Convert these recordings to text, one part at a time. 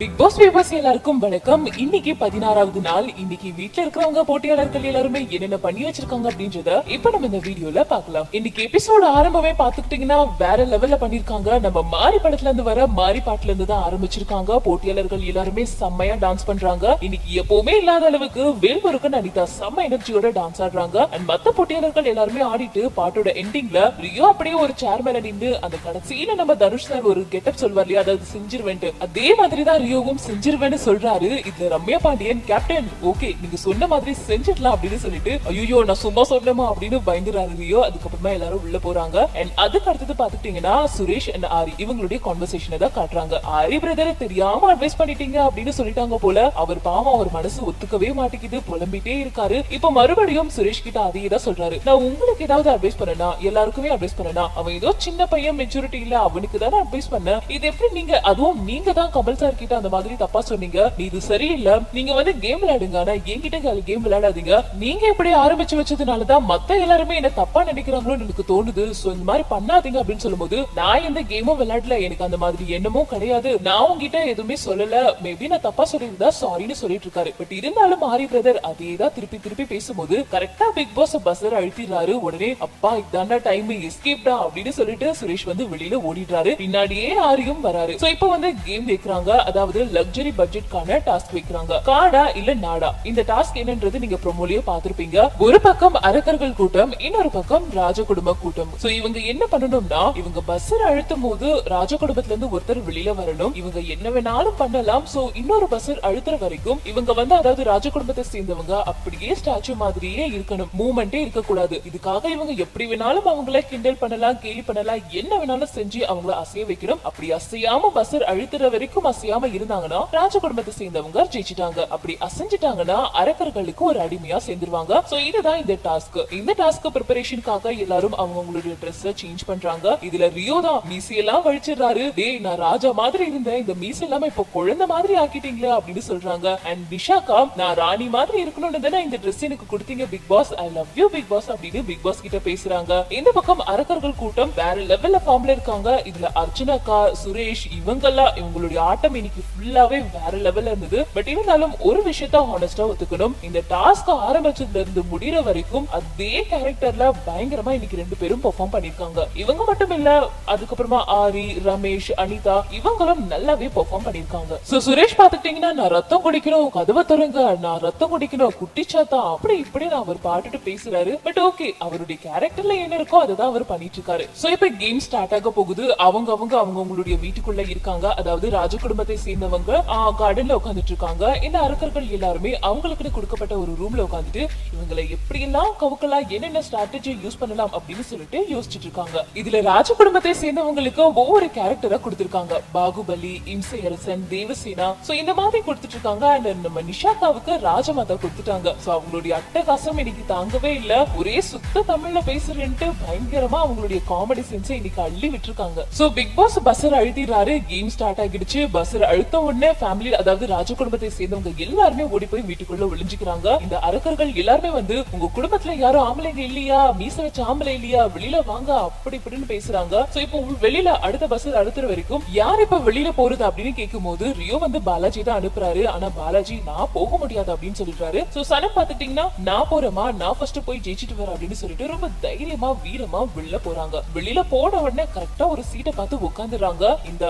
Big pass viewers எல்லாருக்கும் வணக்கம். இன்னைக்கு 16வது நாள். இன்னைக்கு வீட்ல இருக்கிறவங்க போட்டியாளர்கள் எல்லாருமே என்னென்ன பண்ணி வச்சிருக்காங்க அப்படின்றத இப்ப நம்ம இந்த வீடியோல பார்க்கலாம். இன்னைக்கு எபிசோட் ஆரம்பமே பாத்துக்கிட்டீங்கன்னா வேற லெவல்ல பண்ணிருக்காங்க. நம்ம மாரி படத்துல இருந்து வர மாரி பாட்டுல இருந்து தான் ஆரம்பிச்சிருக்காங்க. போட்டியாளர்கள் எல்லாருமே செம்மையா டான்ஸ் பண்றாங்க. இன்னைக்கு எப்பவுமே இல்லாத அளவுக்கு வேல்முருகன் அனிதா செம்ம எனர்ஜியோட டான்ஸ் ஆடுறாங்க. அண்ட் மத்த போட்டியாளர்கள் எல்லாருமே ஆடிட்டு பாட்டோட எண்டிங்ல ரியோ அப்படியே ஒரு சேர் மேல நின்று அந்த கடைசியில நம்ம தனுஷ் சார் ஒரு கெட்டப் சொல்வார் இல்லையா, அதாவது செஞ்சிருவேன், அதே மாதிரிதான் ரியோவும் செஞ்சிருவேன்னு சொல்றாரு. இதுல ரம்யா பாண்டியன் கேப்டன் ஓகே நீங்க சொன்ன மாதிரி செஞ்சிடலாம் அப்படின்னு சொல்லிட்டு ஐயோ நான் சும்மா சொன்னமா அப்படின்னு பயந்துறாரு ரியோ. அதுக்கப்புறமா எல்லாரும் உள்ள போறாங்க. அண்ட் அதுக்கு அடுத்தது பாத்துக்கிட்டீங்கன்னா சுரேஷ் அண்ட் ஆரி இவங்களுடைய கான்வர்சேஷனை தான் காட்டுறாங்க. ஆரி பிரதர் தெரியாம அட்வைஸ் பண்ணிட்டீங்க அப்படின்னு சொல்லிட்டாங்க போல. அவர் பாவம் அவர் மனசு ஒத்துக்கவே மாட்டேங்குது, புலம்பிட்டே இருக்காரு. இப்ப மறுபடியும் சுரேஷ் கிட்ட அதையே தான் சொல்றாரு. நான் உங்களுக்கு ஏதாவது அட்வைஸ் பண்ணனா, எல்லாருக்குமே அட்வைஸ் பண்ணனா, அவன் ஏதோ சின்ன பையன் மெச்சூரிட்டி இல்ல அவனுக்கு தானே அட்வைஸ் பண்ண, இது எப்படி நீங்க அதுவும் நீங்க தான் கமல் சார் கிட்ட அந்த மாதிரி தப்பா சொன்னீங்க, இது சரியில்லை, நீங்க வந்து கேம் விளையாடுங்க ஆனா என்கிட்ட கேம் விளையாடாதீங்க, நீங்க இப்படி ஆரம்பிச்சு வச்சதுனாலதான் மத்த எல்லாருமே என்ன தப்பா நினைக்கிறாங்களோன்னு எனக்கு தோணுது, சோ இந்த மாதிரி பண்ணாதீங்க அப்படின்னு சொல்லும்போது நான் எந்த கேமும் விளையாடல, எனக்கு அந்த மாதிரி எண்ணமும் கிடையாது, நான் உங்ககிட்ட எதுவுமே சொல்லல, மேபி நான் தப்பா சொல்லியிருந்தா சாரின்னு சொல்லிட்டு இருக்காரு. பட் இருந்தாலும் மாரி பிரதர் அதேதான் திருப்பி திருப்பி பேசும்போது கரெக்டா பிக் பாஸ் பஸ்ஸர் அழுத்திடுறாரு. உடனே அப்பா இதாண்டா டைம் எஸ்கேப்டா அப்படின்னு சொல்லிட்டு சுரேஷ் வந்து வெளியில ஓடிடுறாரு. பின்னாடியே ஆரியும் வராரு. சோ இப்போ வந்து கேம் வைக்கிறாங்க, அதாவது லக்ஸரி பட்ஜெட்கான டாஸ்க் வைக்கிறாங்க. காடா இல்ல நாடா, இந்த டாஸ்க் என்னன்றது நீங்க ப்ரோமோலயே பாத்திருப்பீங்க. ஒரு பக்கம் அரக்கர்கள் கூட்டம், இன்னொரு பக்கம் ராஜ குடும்ப கூட்டம். சோ இவங்க என்ன பண்ணணும்னா, இவங்க பஸ்ஸர் அழுத்தும் போது ராஜ குடும்பத்துல இருந்து ஒருத்தர் வெளியில வரணும். இவங்க என்ன வேணாலும் பண்ணலாம். சோ இன்னொரு பஸ்ஸர் அழுத்துற வரைக்கும் இவங்க வந்து அதாவது ராஜ குடும்பத்தை சேர்ந்தவங்க அப்படியே ஸ்டாச்சு மாதிரியே இருக்கணும், மூவ்மெண்டே இருக்க கூடாது. இதுக்காக இவங்க எப்படி வேணாலும் அவங்கள கிண்டல் பண்ணலாம், கேலி பண்ணலாம், என்ன வேணாலும் செஞ்சு அவங்கள அசைய வைக்கணும். அப்படி அசையாம பஸ்ஸர் அழுத்துற வரைக்கும் அசையாம இருந்தாங்கன்னா ராஜ குடும்பத்தை சேர்ந்தவங்க ஜெயிச்சிட்டாங்க. அப்படி அசைஞ்சிட்டாங்கன்னா அரக்கர்களுக்கு ஒரு அடிமையா சேர்ந்துருவாங்க. சோ இதுதான் இந்த டாஸ்க். இந்த டாஸ்க் ப்ரிப்பரேஷனுக்காக எல்லாரும் அவங்களுடைய ட்ரெஸ் சேஞ்ச் பண்றாங்க. இதுல ரியோ தான் மீசையெல்லாம் வழிச்சிடுறாரு. டேய் நான் ராஜா மாதிரி இருந்தேன், இந்த மீசை இல்லாம இப்ப குழந்தை மாதிரி ஆக்கிட்டீங்களா அப்படின்னு சொல்றாங்க. அண்ட் விஷாக்கா நான் ராணி மாதிரி இருக்கணும்னு தானே இந்த ட்ரெஸ் எனக்கு கொடுத்தீங்க big boss, I love you big boss அப்படின்னு பிக் பாஸ் கிட்ட பேசுறாங்க. இந்த பக்கம் அரக்கர்கள் கூட்டம் வேற லெவல்ல ஃபார்ம்ல இருக்காங்க. இதுல அர்ச்சனாக்கா, சுரேஷ் இவங்கெல்லாம் இவங்களுடைய ஆட்டம் இன்னைக்கு ஃபுல்லாவே வேற லெவல்ல இருந்தது. பட் இருந்தாலும் ஒரு விஷயத்த ஹானஸ்டா ஒத்துக்கணும், இந்த டாஸ்க் ஆரம்பிச்சதுல இருந்து முடிகிற வரைக்கும் அதே கேரக்டர்ல பயங்கரமா இன்னைக்கு ரெண்டு பேரும் பெர்ஃபார்ம் பண்ணிருக்காங்க. இவங்க மட்டும் இல்ல, அதுக்கப்புறமா ஆரி, ரமேஷ், அனிதா இவங்களும் நல்லாவே பெர்ஃபார்ம் பண்ணிருக்காங்க. சோ சுரேஷ் பாத்துக்கிட்டீங்கன்னா நான் ரத்தம் குடிக்கணும், கதவை தருங்க, நான் ரத்தம் குடிக்கணும், குட்டிச்சாத்தா அப்படி இப்படி நான் அவர் பாட்டுட்டு பேசுறாரு. பட் ஓகே அவருடைய கேரக்டர்ல என்ன இருக்கோ அதுதான் அவர் பண்ணிட்டு இருக்காரு. சோ இப்ப கேம் ஸ்டார்ட் ஆக போகுது. அவங்க அவங்களுடைய வீட்டுக்குள்ள இருக்காங்க. அதாவது ராஜ குடும்பத்தை சேர்ந்தவங்க கார்டன்ல உட்காந்துட்டு இருக்காங்க. இந்த அரக்கர்கள் எல்லாருமே அவங்களுக்கு கொடுக்கப்பட்ட ஒரு ரூம்ல உட்காந்துட்டு இவங்களை எப்படி எல்லாம் கவுக்கலாம், என்னென்ன ஸ்ட்ராட்டஜி யூஸ் பண்ணலாம் அப்படின்னு சொல்லிட்டு யோசிச்சுட்டு இருக்காங்க. இதுல ராஜ குடும்பத்தை சேர்ந்தவங்களுக்கு ஒவ்வொரு கேரக்டரா கொடுத்திருக்காங்க. பாகுபலி, இம்சையரசன், தேவசேனா, சோ இந்த மாதிரி கொடுத்துட்டு இருக்காங்க. அண்ட் நம்ம நிஷாக்காவுக்கு ராஜமாதா கொடுத்துட்டாங்க. சோ அவங்களுடைய அட்டகாசம் இன்னைக்கு தாங்கவே இல்ல. ஒரே சுத்த தமிழ்ல பேசுறேன்ட்டு பயங்கரமா அவங்களுடைய காமெடி சென்ஸ் இன்னைக்கு அள்ளி விட்டுருக்காங்க. சோ பிக் பாஸ் பஸ்ஸர் அழுத்திடுறாரு. கேம் ஸ்டார்ட் ஆகிடுச்சு. பஸ்ஸர் அழுத்த உடனே ஃபேமிலி அதாவது ராஜ குடும்பத்தை சேர்ந்தவங்க எல்லாருமே ஓடி போய் வீட்டுக்குள்ள ஒளிஞ்சுக்கிறாங்க. இந்த அரக்கர்கள் எல்லாருமே வந்து உங்க குடும்பத்துல யாரும் ஆம்பளைங்க இல்லையா, மீச வச்ச ஆம்பளை இல்லையா, வெளியில வாங்க அப்படி இப்படின்னு பேசுறாங்க. சோ இப்போ வெளியில அடுத்த பஸ் அழுத்துற வரைக்கும் யார் இப்ப வெளியில போறது அப்படின்னு கேட்கும் போது ரியோ வந்து பாலாஜி தான் அனுப்புறாரு. ஆனா பாலாஜி நான் போக முடியாது அப்படின்னு சொல்லிடுறாரு. சோ சனம் பாத்துட்டீங்கன்னா நான் போறேமா, நான் ஃபர்ஸ்ட் போய் ஜெயிச்சிட்டு வரேன் அப்படின்னு சொல்லிட்டு ரொம்ப தைரியமா வீரமா வெளில போறாங்க. வெளியில போன உடனே கரெக்டா ஒரு சீட்டை பார்த்து உட்காந்துறாங்க. இந்த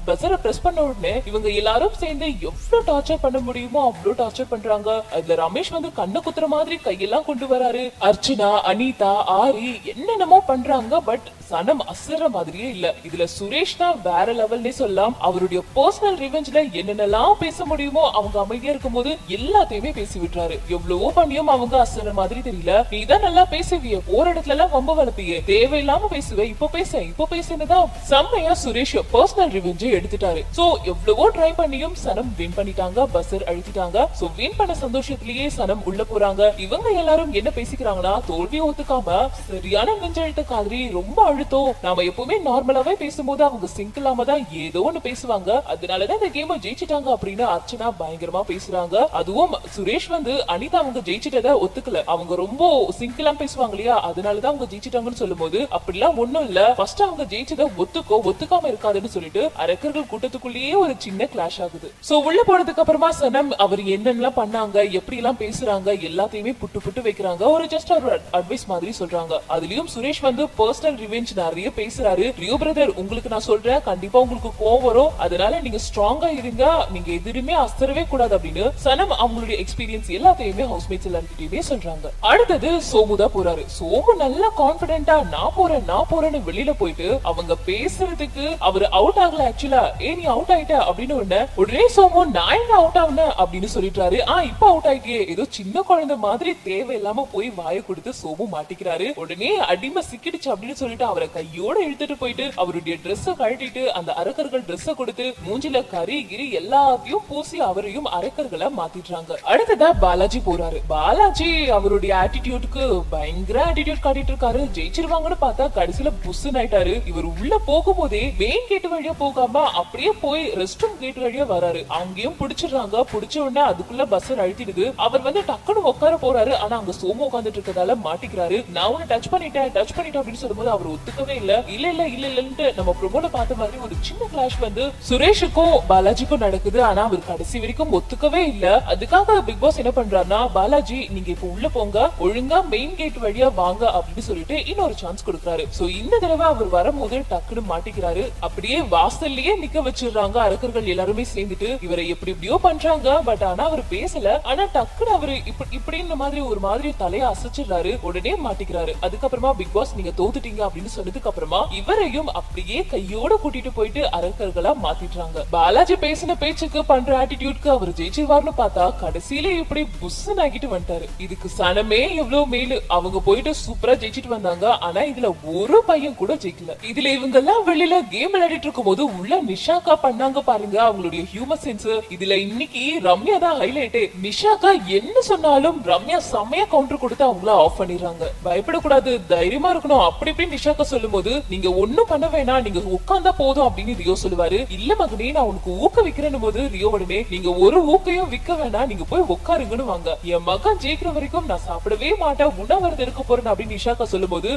பஸ்ஸரை பிரஸ் பண்ண உடனே இவங்க எல்லாரும் சேர்ந்து எவ்வளவு டார்ச்சர் பண்ண முடியுமோ அவ்வளவு டார்ச்சர் பண்றாங்க. அதுல ரமேஷ் வந்து கண்ணு குத்துற மாதிரி கையெல்லாம் கொண்டு வராரு. அர்ச்சனா, அனிதா, ஆரி என்னென்னமோ பண்றாங்க. பட் சனம் அசர மாதிரியே இல்ல. இதுல சுரேஷ் தான் வேற லெவல்னே சொல்லலாம். அவருடைய பர்சனல் ரிவெஞ்ச்ல என்னென்னலாம் பேச முடியுமோ அவங்க அமைதியா இருக்கும் போது எல்லாத்தையுமே பேசி விட்டுறாரு. எவ்வளவோ பண்ணியும் அவங்க அசர மாதிரி தெரியல. நீ தான் நல்லா பேசுவிய, போற இடத்துல எல்லாம் வம்ப வளர்ப்பிய, தேவையில்லாம பேசுவ, இப்ப பேசுனதான் செம்மையா சுரேஷ் பர்சனல் ரிவெஞ்சை எடுத்துட்டாரு. சோ எவ்வளவோ ட்ரை பண்ணியும் சனம் வின் பண்ணிட்டாங்க. பஸ்ஸர் அழுத்திட்டாங்க. சோ வின் பண்ண சந்தோஷத்திலேயே சனம் உள்ள போறாங்க. இவங்க எல்லாரும் என்ன பேசிக்கிறாங்கன்னா, தோல்வியை ஒத்துக்காம சரியான நெஞ்செழுத்த காதலி ரொம்ப அழுத்தம். நாம எப்பவுமே நார்மலாவே பேசும்போது அவங்க சிங்க் இல்லாம தான் ஏதோ ஒண்ணு பேசுவாங்க, அதனாலதான் இந்த கேம் ஜெயிச்சிட்டாங்க அப்படின்னு அர்ச்சனா பயங்கரமா பேசுறாங்க. அதுவும் சுரேஷ் வந்து அனிதா அவங்க ஜெயிச்சிட்டத ஒத்துக்கல, அவங்க ரொம்ப சிங்க் எல்லாம் பேசுவாங்க இல்லையா, அதனாலதான் அவங்க ஜெயிச்சிட்டாங்கன்னு சொல்லும் போது அப்படிலாம் ஒண்ணும் இல்ல, ஃபர்ஸ்ட் அவங்க ஜெயிச்சத ஒத்துக்காம இருக்காதுன்னு சொல்லிட்டு அரக்கர்கள் கூட்டத்துக்குள்ளேயே ஒரு சின்ன கிளாஷ் ஆகுது. சோ உள்ள போனதுக்கு அப்புறமா சனம் அவர் என்னென்னலாம் பண்ணாங்க, எப்படி எல்லாம் பேசுறாங்க எல்லாத்தையுமே புட்டு புட்டு வைக்கிறாங்க. ஒரு ஜஸ்ட் ஒரு அட்வைஸ் மாதிரி சொல்றாங்க. அதுலயும் சுரேஷ் வந்து பர்சனல் ரிவெஞ்ச் நிறைய பேசுறாரு. ரியோ பிரதர், உங்களுக்கு நான் சொல்றேன், கண்டிப்பா உங்களுக்கு கோவம் வரும், அதனால நீங்க ஸ்ட்ராங்கா இருங்க, நீங்க எதிலுமே அசரவே கூடாது அப்படின்னு சனம் அவங்களுடைய எக்ஸ்பீரியன்ஸ் எல்லாத்தையுமே ஹவுஸ்மேட்ஸ் எல்லார்கிட்டயுமே சொல்றாங்க. அடுத்தது சோமு தான் போறாரு. சோமு நல்லா கான்பிடென்ட்டா நான் போறேன்னு வெளியில போயிட்டு அவங்க பேசுறதுக்கு அவர் அவுட் ஆகல. ஆக்சுவலா நீ அவுட் ஆயிட்ட அப்படின்னு உடனே சோமு நான் எங்க அவுட் ஆகுன அப்படின்னு சொல்லிட்டாரு. இப்ப அவுட் ஆயிட்டியே, ஏதோ சின்ன குழந்தை மாதிரி தேவையில்லாம போய் வாயை கொடுத்து சோமு மாட்டிக்கிறாரு. உடனே அடிமை சிக்கிடுச்சு அப்படின்னு சொல்லிட்டு அவரை கையோட இழுத்துட்டு போயிட்டு அவருடைய ட்ரெஸ் கழட்டிட்டு அந்த அரக்கர்கள் ட்ரெஸ் கொடுத்து மூஞ்சில கறி கிரி எல்லாத்தையும் பூசி அவரையும் அரக்கர்களை மாத்திடுறாங்க. அடுத்ததா பாலாஜி போறாரு. பாலாஜி அவருடைய ஆட்டிடியூட்க்கு பயங்கர ஆட்டிடியூட் காட்டிட்டு இருக்காரு. ஜெயிச்சிருவாங்கன்னு பார்த்தா கடைசியில புஸ்ஸுன்னு ஆயிட்டாரு. இவர் உள்ள போகும்போதே மெயின் கேட் வழியா போகாம அப்படியே போய் ரெஸ்ட் ரூம் கேட் வழியா வராரு. அங்கேயும் பிடிச்சிடுறாங்க. பிடிச்ச உடனே அதுக்குள்ள பஸ் அழுத்திடுது. அவர் வந்து டக்குன்னு உட்கார போறாரு, ஆனா அங்க சோமு உட்காந்துட்டு இருக்கதால மாட்டிக்கிறாரு. நான் உன்னை டச் பண்ணிட்டேன் அப்படின்னு சொல்லும்போது அவர் ஒத்துக்கவே இல்லன்ட்டு நம்ம ப்ரோமோல பார்த்த மாதிரி ஒரு சின்ன கிளாஷ் வந்து சுரேஷுக்கும் பாலாஜிக்கும் நடக்குது. ஆனா அவர் கடைசி வரைக்கும் ஒத்துக்கவே இல்ல. அதுக்காக பிக் பாஸ் என்ன பண்றாருன்னா, பாலாஜி நீங்க இப்ப உள்ள போங்க, ஒழுங்கா மெயின் கேட் வழியா வாங்க அப்படின்னு சொல்லிட்டு இன்னொரு சான்ஸ் கொடுக்குறாரு. சோ இந்த தடவை அவர் வரும்போது டக்குன்னு மாட்டிக்கிறாரு. அப்படியே வாசல்லையே நிக்க வச்சிடுறாங்க அரக்கர்கள் எல்லாருமே சேர்ந்துட்டு. இவரை எப்படியோ பண்றாங்க, பட் ஆனா அவர் பேசல. ஆனா டக்குன்னு அவரு இப்படின்னு மாதிரி ஒரு மாதிரி தலைய அசைச்சிடுறாரு. உடனே மாட்டிக்கிறாரு. அதுக்கப்புறமா பிக் பாஸ் நீங்க தோத்துட்டீங்க அப்படின்னு சொன்னதுக்கு அப்புறமா இவரையும் அப்படியே கையோட கூட்டிட்டு போயிட்டு அரக்கர்களா மாத்திடுறாங்க. பாலாஜி பேசின பேச்சுக்கு பண்ற ஆட்டிடியூட்க்கு அவர் ஜெயிச்சிருவார்னு பார்த்தா கடைசியில இப்படி புஸ்ஸன் ஆகிட்டு வந்துட்டாரு. இதுக்கு சனமே எவ்வளவு மேலு. அவங்க போயிட்டு சூப்பரா ஜெயிச்சிட்டு வந்தாங்க. ஆனா இதுல ஒரு பையன் கூட ஜெயிக்கல. இதுல இவங்க எல்லாம் வெளியில கேம் விளையாடிட்டு இருக்கும் போது உள்ள நிஷாக்கா பண்ணாங்க பாருங்க அவங்களுடைய ஹியூமர் சென்ஸ். இதுல இன்னைக்கு ரம்யா தான் ஹைலைட். நிஷாக்கா என்ன சொன்னாலும் ரம்யா செமையா கவுண்டர் கொடுத்து அவங்கள ஆஃப் பண்ணிடுறாங்க. பயப்படக்கூடாது, தைரியமா இருக்கணும் அப்படி இப்படி நிஷாக்கா சொல்லும் போது நீங்க ஒண்ணும் பண்ண வேணாம், நீங்க உட்கார்ந்தா போதும் அப்படின்னு ரியோ சொல்லுவாரு. இல்ல மகனே நான் உனக்கு ஊக்க விக்கிறேன்னு போது ரியோ உடனே நீங்க ஒரு ஊக்கையும் விக்க வேணாம், நீங்க போய் உட்காருங்கன்னு வாங்க. என் மகன் ஜெயிக்கிற வரைக்கும் நான் சாப்பிடவே மாட்டேன், உண்ணாவிரதம் இருக்க போறேன் அப்படின்னு நிஷாக்கா சொல்லும் போது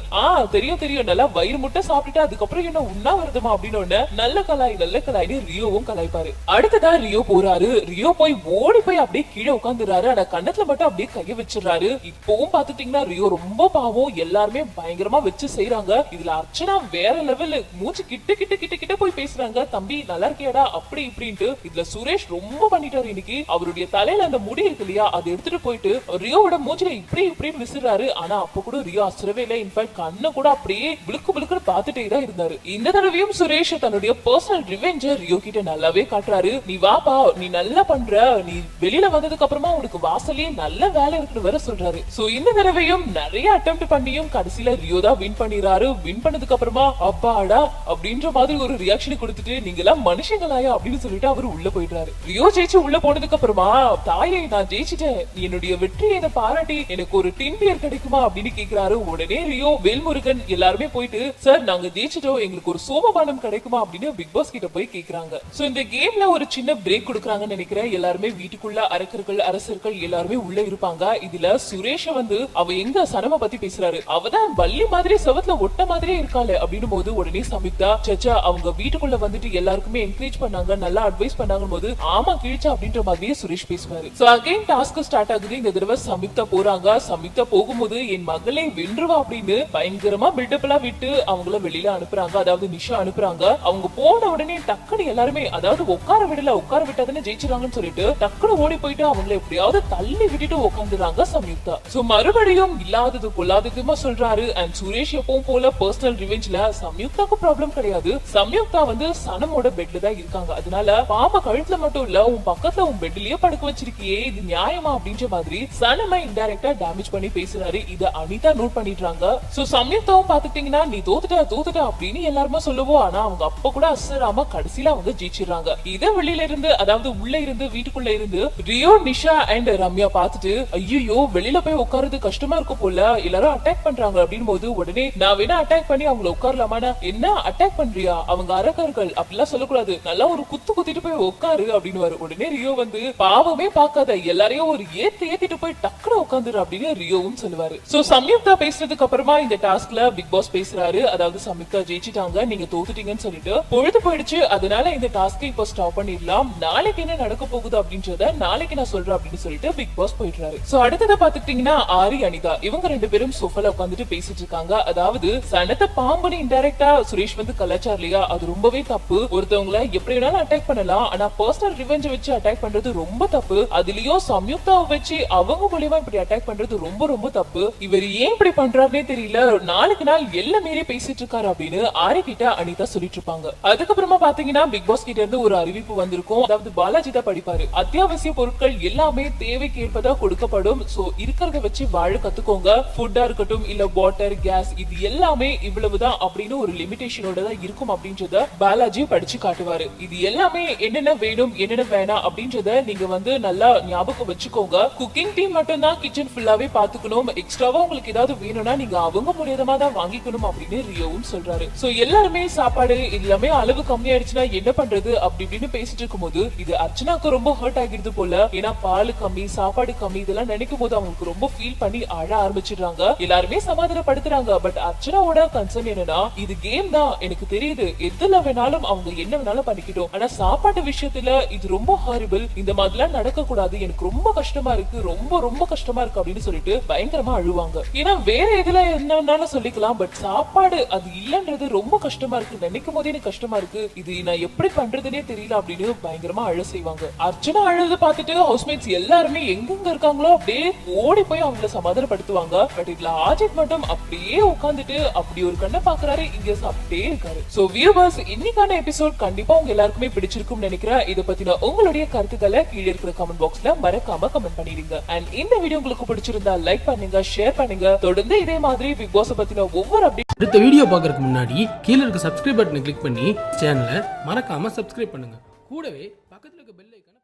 தெரியும் நல்லா வயிறு முட்டை சாப்பிட்டுட்டு அதுக்கப்புறம் என்ன உண்ணாவிரதமா அப்படின்னு நல்ல கலாய்னு ரியோவும் கலாய்ப்பாரு. அடுத்ததா ரியோ போறாரு. ரியோ போய் ஓடி போய் அப்படியே கீழே உட்காந்துறாரு. ஆனா கண்ணத்துல மட்டும் அப்படியே கைய வச்சிடறாரு. இப்பவும் பாத்துட்டீங்கன்னா ரியோ ரொம்ப பாவம், எல்லாருமே பயங்கரமா வச்சு செய்யறாங்க. இதுல அர்ச்சனா வேற லெவல், மூச்சு கிட்ட போய் பேசுறாங்க, தம்பி நல்லா இருக்கியாடா அப்படி இப்படின்ட்டு. இதுல சுரேஷ் ரொம்ப பண்ணிட்டாரு இன்னைக்கு. அவருடைய தலையில அந்த முடி இருக்கு இல்லையா, அதை எடுத்துட்டு போயிட்டு ரியோவோட மூச்சில இப்படின்னு விசிறாரு. ஆனா அப்ப கூட ரியோ அசரவே இல்லை. இன்ஃபேக்ட் கண்ணை கூட அப்படியே பிளுக்கு பார்த்துட்டே தான் இருந்தாரு. இந்த தடவையும் சுரேஷ் தன்னுடைய பர்சனல் ரிவெஞ்ச ரியோ கிட்ட நல்லாவே காட்டுறாரு. நீ வாப்பா, நீ நல்லா பண்ற, நீ வெளியில வந்ததுக்கு அப்புறமா உனக்கு வாசல்லயே நல்ல வேலை இருக்குன்னு வேற சொல்றாரு. சோ இந்த தடவையும் நிறைய அட்டெம்ப்ட் பண்ணியும் கடைசியில ரியோ தான் வின் பண்ணிடுறாரு. வின் பண்ணதுக்கு அப்புறமா அப்பாடா அப்படின்ற மாதிரி ஒரு ரியாக்ஷன் கொடுத்துட்டு நீங்க எல்லாம் மனுஷங்களாயா அப்படின்னு சொல்லிட்டு அவரு உள்ள போயிடுறாரு. ரியோ ஜெயிச்சு உள்ள போனதுக்கு அப்புறமா தாயை நான் ஜெயிச்சிட்டேன், என்னுடைய வெற்றியை இதை பாராட்டி எனக்கு ஒரு டின் பியர் கிடைக்குமா அப்படின்னு கேக்குறாரு. உடனே ரியோ வேல்முருகன் எல்லாருமே போயிட்டு சார் நாங்க ஜெயிச்சிட்டோம், எங்களுக்கு ஒரு சோமபானம் கிடைக்குமா அப்படின்னு பிக் பாஸ் கிட்ட போய் கேக்குறாங்க. சோ இந்த கேம்ல ஒரு சின்ன பிரேக் கொடுக்கறாங்கன்னு நினைக்கிறேன். எல்லாருமே வீட்டுக்குள்ள அரக்கர்கள் அரசர்கள் எல்லாருமே உள்ள இருப்பாங்க. இதுல சுரேஷ வந்து அவ எங்க சனம பத்தி பேசுறாரு. அவதான் வள்ளி மாதிரி செவத்துல ஒட்ட மாதிரியே இருக்காளே அப்படின்னு போது உடனே சமிக்தா சச்சா அவங்க வீட்டுக்குள்ள வந்துட்டு எல்லாருக்குமே என்கரேஜ் பண்ணாங்க, நல்லா அட்வைஸ் பண்ணாங்க போது ஆமா கிழிச்சா அப்படின்ற மாதிரியே சுரேஷ் பேசுவாரு. சோ அகைன் டாஸ்க் ஸ்டார்ட் ஆகுது. இந்த தடவை சமிக்தா போறாங்க. சமிக்தா போகும்போது என் மகளை வென்றுவா அப்படின்னு பயங்கரமா பில்டப் எல்லாம் விட்டு அவங்கள வெளியில அனுப்புறாங்க. அதாவது நிஷா அனுப்புறாங்க. அவங்க போன உடனே டக்குனு எல்லாருமே அதாவது உட்கார விட்டாதானே ஜெயிச்சிருவாங்கன்னு சொல்லிட்டு டக்குனு ஓடி போயிட்டு அவங்களை எப்படியாவது தள்ளி விட்டுட்டு உட்காந்துறாங்க சம்யுக்தா. சோ மறுபடியும் இல்லாதது கொள்ளாததுமா சொல்றாரு. அண்ட் சுரேஷ் எப்பவும் போல பர்சனல் ரிவெஞ்ச்ல சம்யுக்தாக்கு ப்ராப்ளம் கிடையாது. சம்யுக்தா வந்து சனமோட பெட்ல தான் இருக்காங்க. அதனால பாம்ப கழுத்துல மட்டும் இல்ல உன் பக்கத்துல உன் பெட்லயே படுக்க வச்சிருக்கியே, இது நியாயமா அப்படின்ற மாதிரி சனமை இன்டைரக்டா டேமேஜ் பண்ணி பேசுறாரு. இத அனிதா நோட் பண்ணிடுறாங்க. சோ சம்யுக்தாவும் பாத்துட்டீங்கன்னா நீ தோத்துட்டா அப்படின்னு எல்லாருமே சொல்லுவோம். ஆனா அவங்க அப்ப கூட அசராம கடைசியில அவங்க ஜெயிச்சிடுறாங்க. இத வெளியில இருந்து அதாவது உள்ள இருந்து வீட்டுக்குள்ள இருந்து ரியோ நிஷா அண்ட் ரம்யா பாத்துட்டு ஐயோ வெளியில போய் உட்காருது கஷ்டமா இருக்கும் போல, எல்லாரும் அட்டாக் பண்றாங்க அப்படின்னு போது உடனே நான் வேணா அட்டாக் பண்ணி அவங்களை உட்காரலாமானா, என்ன அட்டாக் பண்றியா, அவங்க அரக்கர்கள் அப்படிலாம் சொல்லக்கூடாது, நல்லா ஒரு குத்து குத்திட்டு போய் உட்காரு அப்படின்னு வரும். உடனே ரியோ வந்து பாவமே பார்க்காத எல்லாரையும் ஒரு ஏத்திட்டு போய் டக்குனு உட்காந்துரு அப்படின்னு ரியோவும் சொல்லுவாரு. சோ சம்யுக்தா பேசுறதுக்கு அப்புறமா இந்த டாஸ்க்ல பிக் பாஸ் பேசுறாரு. அதாவது சம்யுக்தா ஜெயிச்சிட்டாங்க, நீங்க தோத்துட்டீங்கன்னு சொல்லிட்டு பொழுது போயிடுச்சு, அதனால இந்த டாஸ்கை இப்போ ஸ்டாப் பண்ணிடலாம், நாளைக்கு என்ன நடக்க போகுது அப்படின்றத நாளைக்கு நான் சொல்றேன் அப்படின்னு சொல்லிட்டு பிக் பாஸ் போயிடுறாரு. சோ அடுத்தத பாத்துக்கிட்டீங்கன்னா ஆரி அனிதா இவங்க ரெண்டு பேரும் சோஃபால உட்காந்துட்டு பேசிட்டு இருக்காங்க. அதாவது சனத்த பாம்புன்னு இன்டைரக்டா சுரேஷ் வந்து கலாச்சார் இல்லையா, அது ரொம்பவே தப்பு. ஒருத்தவங்களை எப்படி வேணாலும் அட்டாக் பண்ணலாம், ஆனா பர்சனல் ரிவெஞ்ச் வச்சு அட்டாக் பண்றது ரொம்ப தப்பு. அதுலயும் சம்யுக்தாவை வச்சு அவங்க மூலியமா இப்படி அட்டாக் பண்றது ரொம்ப ரொம்ப தப்பு. இவர் ஏன் இப்படி பண்றாருன்னே தெரியல, நாளுக்கு நாள் எல்லாம் மீறி பேசிட்டு இருக்காரு அப்படின்னு ஆரி கிட்ட அனிதா சொல்லிட்டு இருப்பாங்க. அதுக்கப்புறமா பாத்தீங்கன்னா பிக் பாஸ் கிட்ட இருந்து ஒரு அறிவிப்பு வந்திருக்கும். அதாவது பாலாஜி தான் படிப்பாரு. அத்தியாவசிய பொருட்கள் எல்லாமே தேவைக்கு ஏற்பதா கொடுக்கப்படும். சோ இருக்கிறத வச்சு வாழ கத்துக்கோங்க. ஃபுட்டா இருக்கட்டும் இல்ல வாட்டர் கேஸ் இது எல்லாமே இவ்வளவுதான் அப்படின்னு ஒரு லிமிடேஷனோட தான் இருக்கும் அப்படின்றத பாலாஜி படிச்சு காட்டுவாரு. இது எல்லாமே என்னென்ன வேணும் என்னென்ன வேணாம் அப்படின்றத நீங்க வந்து நல்லா ஞாபகம் வச்சுக்கோங்க. குக்கிங் டீம் மட்டும் தான் கிச்சன் ஃபுல்லாவே பாத்துக்கணும். எக்ஸ்ட்ராவா உங்களுக்கு ஏதாவது வேணும்னா நீங்க அவங்க மூலியமா தான் வாங்கிக்கணும் அப்படின்னு ரியோவும் சொல்றாரு. சோ எல்லாருமே சாப்பாடு எல்லாமே அளவு கம்மியாயிடுச்சுன்னா என்ன பண்றது அப்படி இப்படின்னு பேசிட்டு இருக்கும்போது இது அர்ச்சனாக்கு ரொம்ப ஹர்ட் ஆகிடுது போல. ஏன்னா பால் கம்மி சாப்பாடு கம்மி இதெல்லாம் நினைக்கும் போது அவங்களுக்கு ரொம்ப ஃபீல் பண்ணி அழ ஆரம்பிச்சிடுறாங்க. எல்லாருமே சமாதானப்படுத்துறாங்க. பட் அர்ச்சனாவோட கன்சர்ன் என்னன்னா, இது கேம் தான், எனக்கு தெரியுது எதுல வேணாலும் அவங்க என்ன வேணாலும் பண்ணிக்கிட்டோம், ஆனா சாப்பாட்டு விஷயத்துல இது ரொம்ப ஹாரிபிள், இந்த மாதிரிலாம் நடக்க கூடாது, எனக்கு ரொம்ப கஷ்டமா இருக்கு, ரொம்ப ரொம்ப கஷ்டமா இருக்கு அப்படின்னு சொல்லிட்டு பயங்கரமா அழுவாங்க. ஏன்னா வேற எதுல என்னன்னாலும் சொல்லிக்கலாம், பட் சாப்பாடு அது இல்லன்றது ரொம்ப கஷ்டமா இருக்கு, நினைக்கும் போதே எனக்கு கஷ்டமா இருக்கு, இது நான் எப்படி பண்றதுன்னே தெரியல அப்படின்னு பயங்கரமா அழ செய்வாங்க. அர்ச்சனா அழுது பார்த்துட்டு ஹவுஸ்மேட்ஸ் எல்லாருமே எங்கெங்க இருக்காங்களோ அப்படியே ஓடி போய் அவங்கள சமாதானப்படுத்துவாங்க. பட் இதுல ஆஜித் மட்டும் அப்படியே உட்கார்ந்துட்டு அப்படி ஒரு கண்ணை பாக்குறாரு, இங்க சாப்பிட்டே இருக்காரு. சோ வியூவர்ஸ், இன்னைக்கான எபிசோட் கண்டிப்பா உங்க எல்லாருக்குமே பிடிச்சிருக்கும் நினைக்கிறேன். இத பத்தின உங்களுடைய கருத்துக்களை கீழே இருக்கிற கமெண்ட் பாக்ஸ்ல மறக்காம கமெண்ட் பண்ணிடுங்க. அண்ட் இந்த வீடியோ உங்களுக்கு பிடிச்சிருந்தா லைக் பண்ணுங்க, ஷேர் பண்ணுங்க. தொடர்ந்து இதே மாதிரி பிக் பாஸ் பத்தின ஒவ்வொரு அப்டேட் அடுத்த வீடியோ பார்க்கறதுக்கு முன்னாடி கீழே இருக்க சப்ஸ்கிரைப் பட்டனை கிளிக் பண்ணி சேனலை மறக்காம சப்ஸ்கிரைப் பண்ணுங்க. கூடவே பக்கத்துல இருக்க பெல் ஐகானை